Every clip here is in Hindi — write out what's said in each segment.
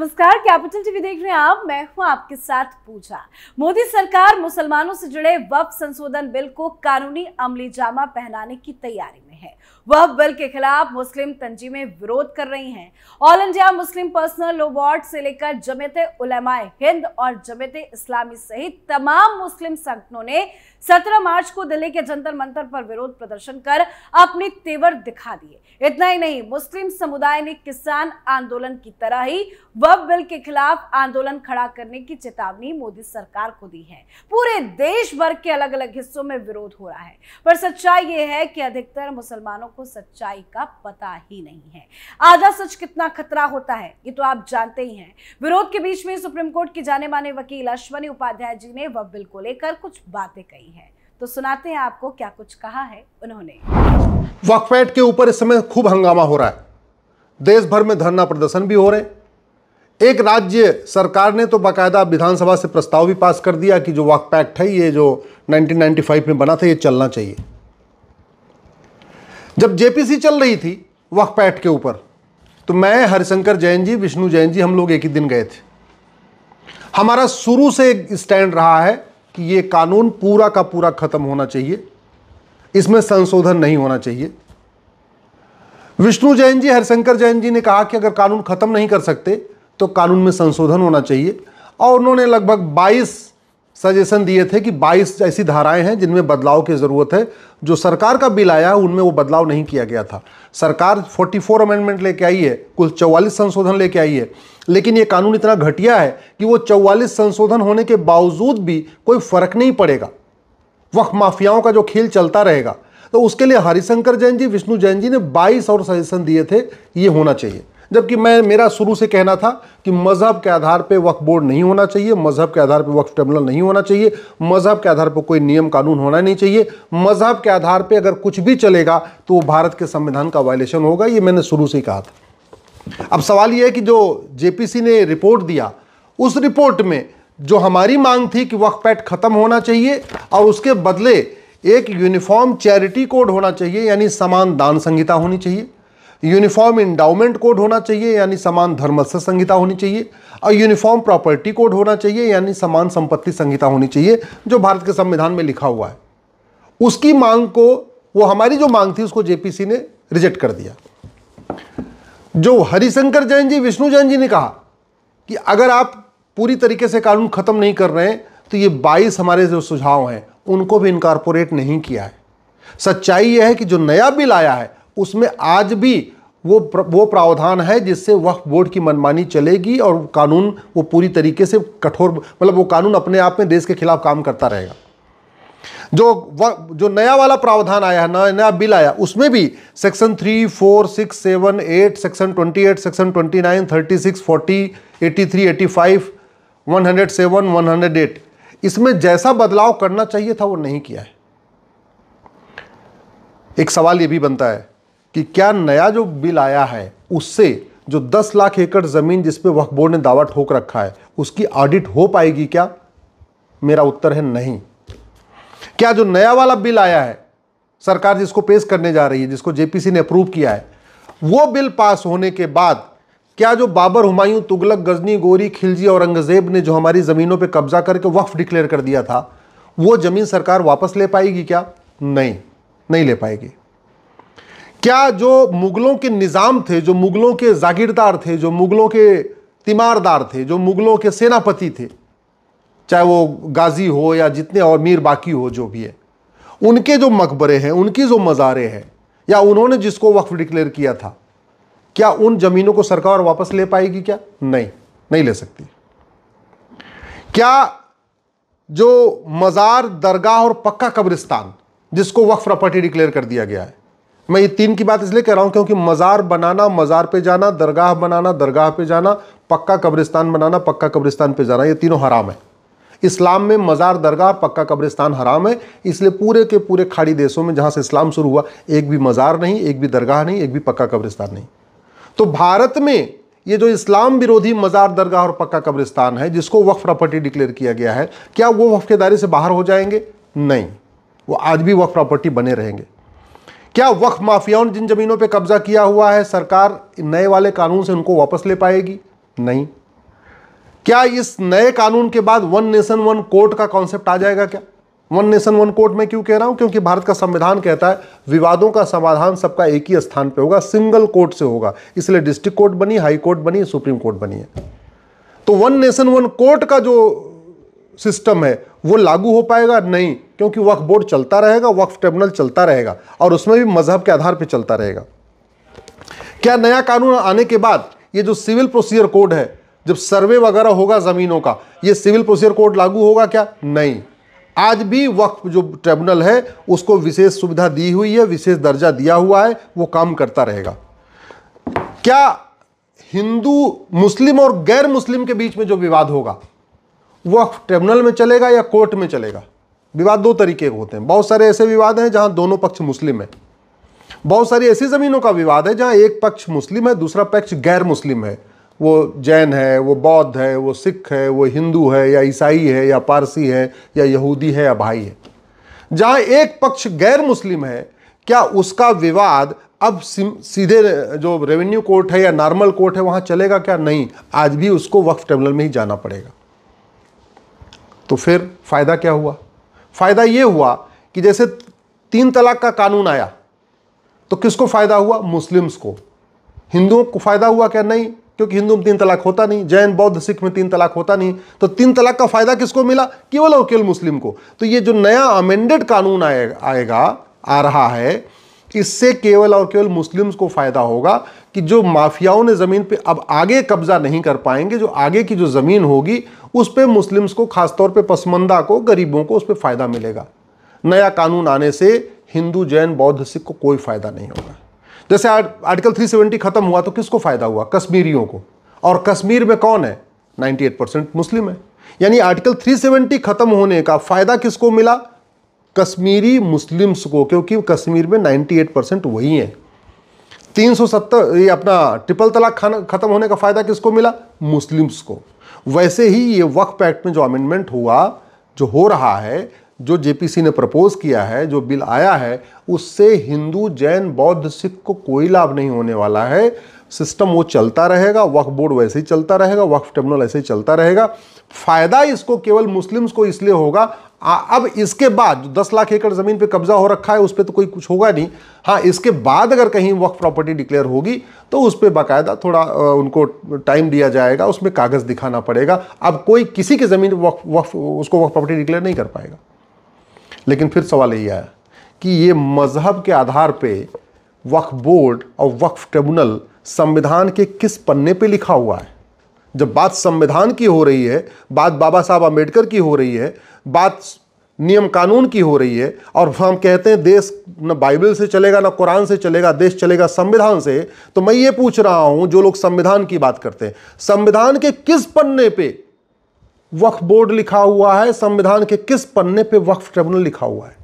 नमस्कार, कैपिटल टीवी देख रहे हैं आप। मैं हूं आपके साथ पूजा। मोदी सरकार मुसलमानों से जुड़े वक्फ संशोधन बिल को कानूनी अमली जामा पहनाने की तैयारी में है। वक्फ बिल के खिलाफ मुस्लिम तंजीमें विरोध कर रही हैं। All India Muslim personal law board से लेकर जमीयत उलमाए हिंद और जमीयत इस्लामी सहित तमाम मुस्लिम संगठनों ने 17 मार्च को दिल्ली के जंतर मंतर पर विरोध प्रदर्शन कर अपने तेवर दिखा दिए। इतना ही नहीं, मुस्लिम समुदाय ने किसान आंदोलन की तरह ही वक्फ बिल के खिलाफ आंदोलन खड़ा करने की चेतावनी मोदी सरकार को दी है। पूरे देश भर के अलग अलग हिस्सों में विरोध हो रहा है, पर सच्चाई ये है कि अधिकतर मुसलमानों को सच्चाई का पता ही नहीं है। आधा सच कितना खतरा होता है ये तो आप जानते ही हैं। विरोध के बीच में सुप्रीम कोर्ट के जाने माने वकील अश्वनी उपाध्याय जी ने वक्फ बिल को लेकर कुछ बातें कही हैं, तो सुनाते हैं आपको क्या कुछ कहा है उन्होंने। वक्फ एक्ट के ऊपर इस समय खूब हंगामा हो रहा है, देश भर में धरना प्रदर्शन भी हो रहे हैं। एक राज्य सरकार ने तो बाकायदा विधानसभा से प्रस्ताव भी पास कर दिया कि जो वक्फ एक्ट है ये जो 1995 में बना था ये चलना चाहिए। जब जेपीसी चल रही थी वक्फ एक्ट के ऊपर तो मैं, हरिशंकर जैन जी, विष्णु जैन जी, हम लोग एक ही दिन गए थे। हमारा शुरू से एक स्टैंड रहा है कि ये कानून पूरा का पूरा खत्म होना चाहिए, इसमें संशोधन नहीं होना चाहिए। विष्णु जैन जी, हरिशंकर जैन जी ने कहा कि अगर कानून खत्म नहीं कर सकते तो कानून में संशोधन होना चाहिए, और उन्होंने लगभग 22 सजेशन दिए थे कि 22 ऐसी धाराएं हैं जिनमें बदलाव की ज़रूरत है। जो सरकार का बिल आया उनमें वो बदलाव नहीं किया गया था। सरकार 44 अमेंडमेंट लेके आई है, कुल 44 संशोधन लेके आई है, लेकिन ये कानून इतना घटिया है कि वो 44 संशोधन होने के बावजूद भी कोई फर्क नहीं पड़ेगा, वक्फ माफियाओं का जो खेल चलता रहेगा। तो उसके लिए हरिशंकर जैन जी, विष्णु जैन जी ने 22 और सजेशन दिए थे ये होना चाहिए। जबकि मेरा शुरू से कहना था कि मजहब के आधार पे वक्फ बोर्ड नहीं होना चाहिए, मजहब के आधार पे वक्फ ट्रिब्यूनल नहीं होना चाहिए, मजहब के आधार पे कोई नियम कानून होना नहीं चाहिए। मजहब के आधार पे अगर कुछ भी चलेगा तो वो भारत के संविधान का वायलेशन होगा, ये मैंने शुरू से ही कहा था। अब सवाल ये है कि जो जेपीसी ने रिपोर्ट दिया, उस रिपोर्ट में जो हमारी मांग थी कि वक्फ एक्ट खत्म होना चाहिए और उसके बदले एक यूनिफॉर्म चैरिटी कोड होना चाहिए, यानी समान दान संहिता होनी चाहिए, यूनिफॉर्म इंडाउमेंट कोड होना चाहिए यानी समान धर्मस्थ संहिता होनी चाहिए, और यूनिफॉर्म प्रॉपर्टी कोड होना चाहिए यानी समान संपत्ति संहिता होनी चाहिए, जो भारत के संविधान में लिखा हुआ है। उसकी मांग को, वो हमारी जो मांग थी उसको जेपीसी ने रिजेक्ट कर दिया। जो हरिशंकर जैन जी, विष्णु जैन जी ने कहा कि अगर आप पूरी तरीके से कानून खत्म नहीं कर रहे हैं तो ये 22 हमारे जो सुझाव हैं उनको भी इनकॉर्पोरेट नहीं किया है। सच्चाई यह है कि जो नया बिल आया है उसमें आज भी वो प्रावधान है जिससे वक्फ बोर्ड की मनमानी चलेगी और कानून वो पूरी तरीके से कठोर, मतलब वो कानून अपने आप में देश के खिलाफ काम करता रहेगा। जो नया वाला प्रावधान आया है, नया बिल आया, उसमें भी सेक्शन 3, 4, 6, 7, 8, सेक्शन 28, सेक्शन 29, 36, 40, 83, 85, 107, 108, इसमें जैसा बदलाव करना चाहिए था वो नहीं किया है। एक सवाल ये भी बनता है कि क्या नया जो बिल आया है उससे जो 10 लाख एकड़ जमीन जिस पे वक्फ बोर्ड ने दावा ठोक रखा है उसकी ऑडिट हो पाएगी क्या? मेरा उत्तर है नहीं। क्या जो नया वाला बिल आया है, सरकार जिसको पेश करने जा रही है, जिसको जेपीसी ने अप्रूव किया है, वो बिल पास होने के बाद क्या जो बाबर, हुमायूं, तुगलक, गजनी, गोरी, खिलजी और औरंगजेब ने जो हमारी जमीनों पे कब्जा करके वक्फ डिक्लेयर कर दिया था, वो जमीन सरकार वापस ले पाएगी क्या? नहीं ले पाएगी। क्या जो मुगलों के निजाम थे, जो मुगलों के जागीरदार थे, जो मुगलों के तीमारदार थे, जो मुगलों के सेनापति थे, चाहे वो गाजी हो या जितने और मीर बाकी हो, जो भी है, उनके जो मकबरे हैं, उनकी जो मज़ारे हैं, या उन्होंने जिसको वक्फ डिक्लेयर किया था, क्या उन जमीनों को सरकार वापस ले पाएगी क्या? नहीं ले सकती। क्या जो मज़ार, दरगाह और पक्का कब्रिस्तान जिसको वक्फ प्रॉपर्टी डिक्लेयर कर दिया गया है, मैं ये 3 की बात इसलिए कह रहा हूं क्योंकि मज़ार बनाना, मज़ार पे जाना, दरगाह बनाना, दरगाह पे जाना, पक्का कब्रिस्तान बनाना, पक्का कब्रिस्तान पे जाना, ये तीनों हराम है। इस्लाम में मज़ार, दरगाह, पक्का कब्रिस्तान हराम है। इसलिए पूरे के पूरे खाड़ी देशों में जहां से इस्लाम शुरू हुआ, एक भी मज़ार नहीं, एक भी दरगाह नहीं, एक भी पक्का कब्रिस्तान नहीं। तो भारत में ये जो इस्लाम विरोधी मज़ार, दरगाह और पक्का कब्रिस्तान है जिसको वक्फ प्रॉपर्टी डिक्लेयर किया गया है, क्या वो वक्फ के दायरे से बाहर हो जाएंगे? नहीं, वो आज भी वक्फ प्रॉपर्टी बने रहेंगे। क्या वक्फ माफियाओं ने जिन जमीनों पे कब्जा किया हुआ है, सरकार नए वाले कानून से उनको वापस ले पाएगी? नहीं, क्या इस नए कानून के बाद वन नेशन वन कोर्ट का कॉन्सेप्ट आ जाएगा क्या? वन नेशन वन कोर्ट में क्यों कह रहा हूं? क्योंकि भारत का संविधान कहता है विवादों का समाधान सबका एक ही स्थान पे होगा, सिंगल कोर्ट से होगा। इसलिए डिस्ट्रिक्ट कोर्ट बनी, हाई कोर्ट बनी, सुप्रीम कोर्ट बनी है। तो वन नेशन वन कोर्ट का जो सिस्टम है वो लागू हो पाएगा? नहीं, क्योंकि वक्फ बोर्ड चलता रहेगा, वक्फ ट्रिब्यूनल चलता रहेगा और उसमें भी मजहब के आधार पर चलता रहेगा। क्या नया कानून आने के बाद ये जो सिविल प्रोसीजर कोड है, जब सर्वे वगैरह होगा जमीनों का, ये सिविल प्रोसीजर कोड लागू होगा क्या? नहीं। आज भी वक्फ जो ट्रिब्यूनल है उसको विशेष सुविधा दी हुई है, विशेष दर्जा दिया हुआ है, वो काम करता रहेगा। क्या हिंदू, मुस्लिम और गैर मुस्लिम के बीच में जो विवाद होगा वक्फ ट्रिब्यूनल में चलेगा या कोर्ट में चलेगा? विवाद दो तरीके के होते हैं। बहुत सारे ऐसे विवाद हैं जहां दोनों पक्ष मुस्लिम है, बहुत सारी ऐसी जमीनों का विवाद है जहां एक पक्ष मुस्लिम है, दूसरा पक्ष गैर मुस्लिम है। वो जैन है, वो बौद्ध है, वो सिख है, वो हिंदू है या ईसाई है या पारसी है या यहूदी है या भाई है। जहां एक पक्ष गैर मुस्लिम है, क्या उसका विवाद अब सीधे जो रेवेन्यू कोर्ट है या नॉर्मल कोर्ट है वहां चलेगा क्या? नहीं, आज भी उसको वक्फ ट्रिब्यूनल में ही जाना पड़ेगा। तो फिर फायदा क्या हुआ? फायदा यह हुआ कि जैसे 3 तलाक का कानून आया तो किसको फायदा हुआ? मुस्लिम्स को। हिंदुओं को फायदा हुआ क्या? नहीं, क्योंकि हिंदू में 3 तलाक होता नहीं, जैन बौद्ध सिख में 3 तलाक होता नहीं। तो 3 तलाक का फायदा किसको मिला? केवल और केवल मुस्लिम को। तो ये जो नया अमेंडेड कानून आ रहा है, इससे केवल और केवल मुस्लिम्स को फायदा होगा कि जो माफियाओं ने जमीन पे अब आगे कब्जा नहीं कर पाएंगे। जो आगे की जो जमीन होगी उस पे मुस्लिम्स को, खासतौर पे पसमंदा को, गरीबों को उस पर फायदा मिलेगा। नया कानून आने से हिंदू जैन बौद्ध सिख को कोई फायदा नहीं होगा। जैसे आर्टिकल 370 खत्म हुआ तो किसको फायदा हुआ? कश्मीरियों को। और कश्मीर में कौन है? 98% मुस्लिम है। यानी आर्टिकल 370 खत्म होने का फायदा किसको मिला? कश्मीरी मुस्लिम्स को, क्योंकि कश्मीर में 98% वही है। 370 ये अपना ट्रिपल तलाक खत्म होने का फायदा किसको मिला? मुस्लिम्स को। वैसे ही ये वक्फ एक्ट में जो अमेंडमेंट हुआ, जो हो रहा है, जो जेपीसी ने प्रपोज किया है, जो बिल आया है, उससे हिंदू जैन बौद्ध सिख को कोई लाभ नहीं होने वाला है। सिस्टम वो चलता रहेगा, वक्फ बोर्ड वैसे ही चलता रहेगा, वक्फ ट्रिब्यूनल ऐसे ही चलता रहेगा। फायदा इसको केवल मुस्लिम्स को इसलिए होगा। अब इसके बाद 10 लाख एकड़ जमीन पे कब्जा हो रखा है, उस पर तो कोई कुछ होगा नहीं। हाँ, इसके बाद अगर कहीं वक्फ प्रॉपर्टी डिक्लेयर होगी तो उस पर बाकायदा थोड़ा उनको टाइम दिया जाएगा, उसमें कागज दिखाना पड़ेगा। अब कोई किसी की जमीन उसको वक्फ प्रॉपर्टी डिक्लेयर नहीं कर पाएगा। लेकिन फिर सवाल यही आया कि ये मजहब के आधार पे वक्फ बोर्ड और वक्फ ट्रिब्यूनल संविधान के किस पन्ने पे लिखा हुआ है? जब बात संविधान की हो रही है, बात बाबा साहब आम्बेडकर की हो रही है, बात नियम कानून की हो रही है, और हम कहते हैं देश न बाइबल से चलेगा, न कुरान से चलेगा, देश चलेगा संविधान से। तो मैं ये पूछ रहा हूं, जो लोग संविधान की बात करते हैं, संविधान के किस पन्ने पे वक्फ बोर्ड लिखा हुआ है? संविधान के किस पन्ने पे वक्फ ट्रिब्यूनल लिखा हुआ है?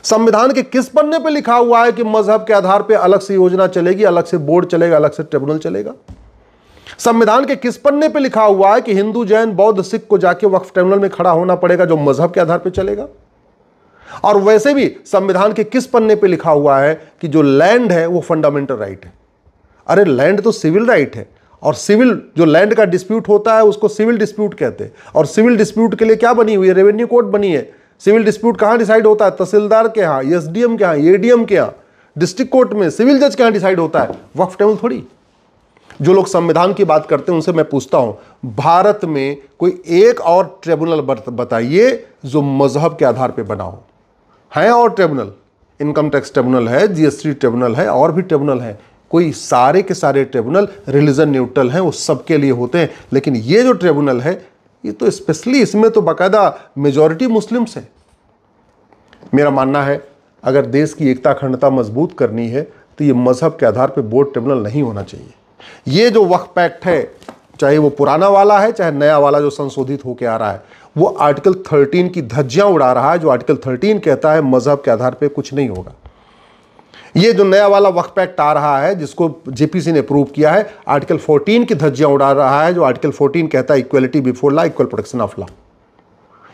संविधान के किस पन्ने पे लिखा हुआ है कि मजहब के आधार पे अलग से योजना चलेगी, अलग से बोर्ड चलेगा, अलग से ट्रिब्यूनल चलेगा? संविधान के किस पन्ने पे लिखा हुआ है कि हिंदू जैन बौद्ध सिख को जाके वक्फ ट्रिब्यूनल में खड़ा होना पड़ेगा, जो मजहब के आधार पे चलेगा? और वैसे भी संविधान के किस पन्ने पे लिखा हुआ है कि जो लैंड है वो फंडामेंटल राइट है? अरे लैंड तो सिविल राइट है, और सिविल जो लैंड का डिस्प्यूट होता है उसको सिविल डिस्प्यूट कहते हैं। और सिविल डिस्प्यूट के लिए क्या बनी हुई है? रेवेन्यू कोर्ट बनी है। सिविल डिस्प्यूट कहां डिसाइड होता है? तहसीलदार के यहाँ, एसडीएम के यहाँ, एडीएम के यहाँ, डिस्ट्रिक्ट कोर्ट में, सिविल जज के यहाँ डिसाइड होता है। वक्फ ट्रिब्यूनल थोड़ी। जो लोग संविधान की बात करते हैं उनसे मैं पूछता हूं, भारत में कोई एक और ट्रिब्यूनल बताइए जो मजहब के आधार पर बना हो। है और ट्रिब्यूनल, इनकम टैक्स ट्रिब्यूनल है, जीएसटी ट्रिब्यूनल है, और भी ट्रिब्यूनल है। कोई सारे के सारे ट्रिब्यूनल रिलीजन न्यूट्रल हैं, वो सबके लिए होते हैं। लेकिन ये जो ट्रिब्यूनल है, ये तो स्पेशली, इसमें तो बाकायदा मेजॉरिटी मुस्लिम्स है। मेरा मानना है अगर देश की एकता अखंडता मजबूत करनी है तो ये मजहब के आधार पर बोर्ड ट्रिब्यूनल नहीं होना चाहिए। ये जो वक्फ एक्ट है, चाहे वो पुराना वाला है चाहे नया वाला जो संशोधित होकर आ रहा है, वो आर्टिकल 13 की धज्जियां उड़ा रहा है। जो आर्टिकल 13 कहता है मजहब के आधार पर कुछ नहीं होगा। ये जो नया वाला वक्फ एक्ट आ रहा है जिसको जेपीसी ने अप्रूव किया है, आर्टिकल 14 की धज्जियां उड़ा रहा है। जो आर्टिकल 14 कहता है equality before law, equal protection of law.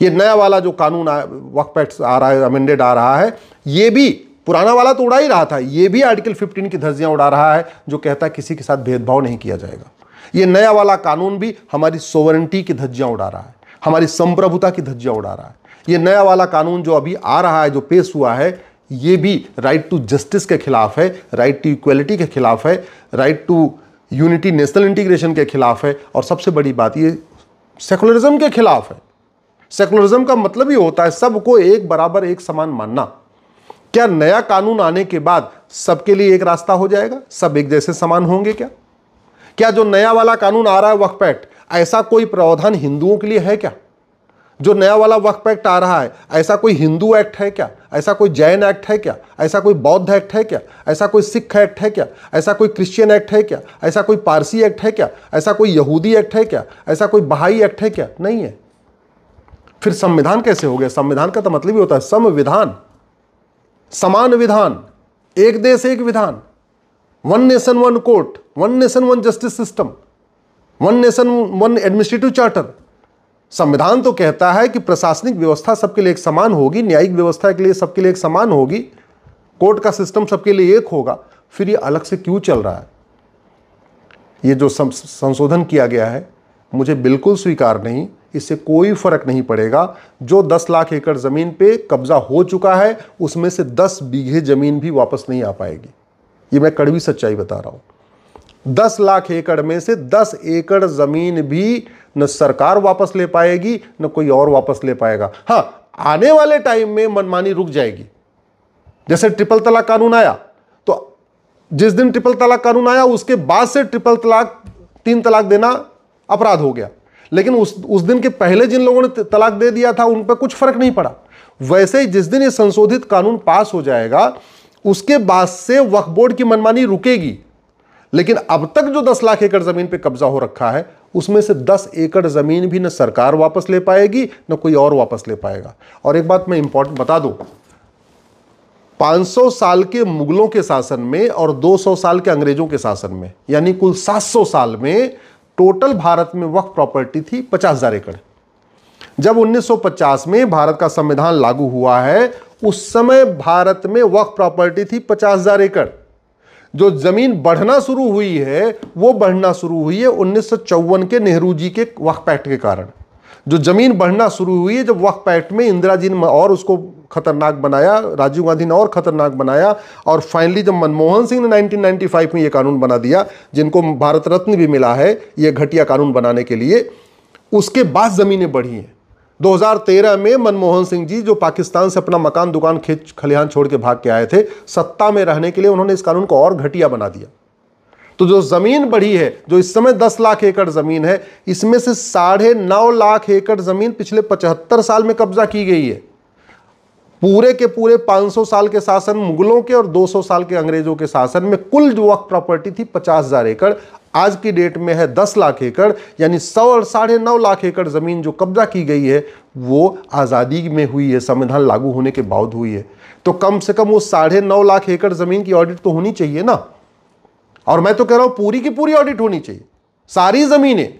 ये नया वाला जो कानून वक्फ एक्ट आ रहा है, अमेंडेड आ रहा है, ये भी पुराना वाला तो उड़ा ही रहा था, ये भी आर्टिकल 15 की धज्जियां उड़ा रहा है, जो कहता है किसी के साथ भेदभाव नहीं किया जाएगा। ये नया वाला कानून भी हमारी सोवरेंटी की धज्जियां उड़ा रहा है, हमारी संप्रभुता की धज्जियां उड़ा रहा है। ये नया वाला कानून जो अभी आ रहा है, जो पेश हुआ है, ये भी राइट टू जस्टिस के खिलाफ है, राइट टू इक्वलिटी के खिलाफ है, right to unity national integration के खिलाफ है, और सबसे बड़ी बात ये सेकुलरिज्म के खिलाफ है। सेकुलरिज्म का मतलब ही होता है सबको एक बराबर, एक समान मानना। क्या नया कानून आने के बाद सबके लिए एक रास्ता हो जाएगा? सब एक जैसे समान होंगे क्या? क्या जो नया वाला कानून आ रहा है वक्फ एक्ट, ऐसा कोई प्रावधान हिंदुओं के लिए है क्या? जो नया वाला वक्फ एक्ट आ रहा है, ऐसा कोई हिंदू एक्ट है क्या? ऐसा कोई जैन एक्ट है क्या? ऐसा कोई बौद्ध एक्ट है क्या? ऐसा कोई सिख एक्ट है क्या? ऐसा कोई क्रिश्चियन एक्ट है क्या? ऐसा कोई पारसी एक्ट है क्या? ऐसा कोई यहूदी एक्ट है क्या? ऐसा कोई बहाई एक्ट है क्या? नहीं है। फिर संविधान कैसे हो गया? संविधान का तो मतलब ही होता है संविधान, समान विधान, एक देश एक विधान, one nation one court, one nation one justice system, one nation one administrative charter. संविधान तो कहता है कि प्रशासनिक व्यवस्था सबके लिए एक समान होगी, न्यायिक व्यवस्था के लिए सबके लिए एक समान होगी, कोर्ट का सिस्टम सबके लिए एक होगा। फिर ये अलग से क्यों चल रहा है? ये जो संशोधन किया गया है मुझे बिल्कुल स्वीकार नहीं। इससे कोई फर्क नहीं पड़ेगा। जो 10 लाख एकड़ जमीन पे कब्जा हो चुका है उसमें से 10 बीघे जमीन भी वापस नहीं आ पाएगी। ये मैं कड़वी सच्चाई बता रहा हूं। 10 लाख एकड़ में से 10 एकड़ जमीन भी न सरकार वापस ले पाएगी, न कोई और वापस ले पाएगा। हां, आने वाले टाइम में मनमानी रुक जाएगी। जैसे ट्रिपल तलाक कानून आया, तो जिस दिन ट्रिपल तलाक कानून आया उसके बाद से ट्रिपल तलाक, 3 तलाक देना अपराध हो गया। लेकिन उस दिन के पहले जिन लोगों ने तलाक दे दिया था उन पर कुछ फर्क नहीं पड़ा। वैसे ही जिस दिन ये संशोधित कानून पास हो जाएगा उसके बाद से वक्फ बोर्ड की मनमानी रुकेगी। लेकिन अब तक जो 10 लाख एकड़ जमीन पे कब्जा हो रखा है उसमें से 10 एकड़ जमीन भी न सरकार वापस ले पाएगी न कोई और वापस ले पाएगा। और एक बात मैं इंपॉर्टेंट बता दूं, 500 साल के मुगलों के शासन में और 200 साल के अंग्रेजों के शासन में, यानी कुल 700 साल में टोटल भारत में वक्फ प्रॉपर्टी थी 50,000 एकड़। जब 1950 में भारत का संविधान लागू हुआ है उस समय भारत में वक्फ प्रॉपर्टी थी 50,000 एकड़। जो जमीन बढ़ना शुरू हुई है वो बढ़ना शुरू हुई है 1954 के नेहरू जी के वक्फ एक्ट के कारण। जो जमीन बढ़ना शुरू हुई है जब वक्फ एक्ट में इंदिरा जी ने और उसको खतरनाक बनाया, राजीव गांधी ने और खतरनाक बनाया, और फाइनली जब मनमोहन सिंह ने 1995 में ये कानून बना दिया, जिनको भारत रत्न भी मिला है ये घटिया कानून बनाने के लिए, उसके बाद जमीनें बढ़ी हैं। 2013 में मनमोहन सिंह जी जो पाकिस्तान से अपना मकान दुकान खेत खलिहान छोड़ के भाग के आए थे, सत्ता में रहने के लिए उन्होंने इस कानून को और घटिया बना दिया। तो जो जमीन बढ़ी है, जो इस समय 10 लाख एकड़ जमीन है, इसमें से 9.5 लाख एकड़ जमीन पिछले 75 साल में कब्जा की गई है। पूरे के पूरे 500 साल के शासन मुगलों के और 200 साल के अंग्रेजों के शासन में कुल जो वक्फ प्रॉपर्टी थी 50,000 एकड़, आज की डेट में है 10 लाख एकड़, यानी 100 और 9.5 लाख एकड़ जमीन जो कब्जा की गई है वो आज़ादी में हुई है, संविधान लागू होने के बाद हुई है। तो कम से कम वो 9.5 लाख एकड़ जमीन की ऑडिट तो होनी चाहिए ना। और मैं तो कह रहा हूं पूरी की पूरी ऑडिट होनी चाहिए। सारी जमीनें,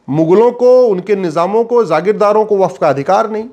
मुगलों को, उनके निजामों को, जागीरदारों को वक्फ का अधिकार नहीं,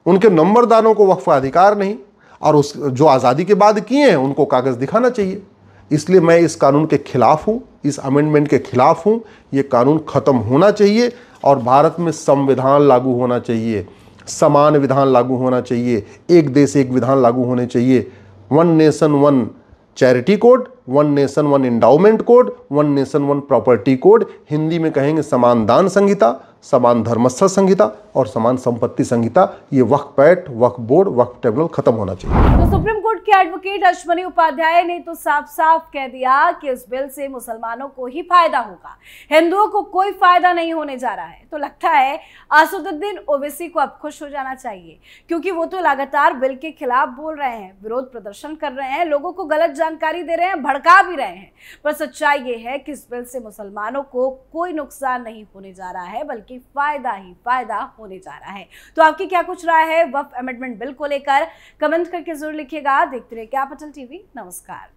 उनके नंबरदारों को वक्फ का अधिकार नहीं, और उस जो आज़ादी के बाद किए हैं उनको कागज़ दिखाना चाहिए। इसलिए मैं इस कानून के खिलाफ हूँ, इस अमेंडमेंट के खिलाफ हूँ। ये कानून ख़त्म होना चाहिए और भारत में संविधान लागू होना चाहिए, समान विधान लागू होना चाहिए, एक देश एक विधान लागू होने चाहिए। One nation one charity code, one nation one endowment code, one nation one property code, Hindi में कहेंगे समान दान संहिता, समान धर्मस्थल संहिता और समान संपत्ति संहिता। ये वक्फ एक्ट, वक्फ बोर्ड, वक्फ ट्रिब्यूनल खत्म होना चाहिए। तो सुप्रीम कोर्ट के एडवोकेट अश्वनी उपाध्याय ने तो साफ साफ कह दिया कि इस बिल से मुसलमानों को ही फायदा होगा, हिंदुओं को कोई फायदा नहीं होने जा रहा है। तो लगता है असदुद्दीन ओवैसी को अब खुश हो जाना चाहिए, क्योंकि वो तो लगातार बिल के खिलाफ बोल रहे हैं, विरोध प्रदर्शन कर रहे हैं, लोगों को गलत जानकारी दे रहे हैं, भड़का भी रहे हैं। पर सच्चाई ये है कि इस बिल से मुसलमानों को कोई नुकसान नहीं होने जा रहा है, बल्कि फायदा ही फायदा होने जा रहा है। तो आपकी क्या कुछ राय है वक्फ अमेंडमेंट बिल को लेकर? कमेंट करके जरूर लिखिएगा। देखते रहिए कैपिटल टीवी। नमस्कार।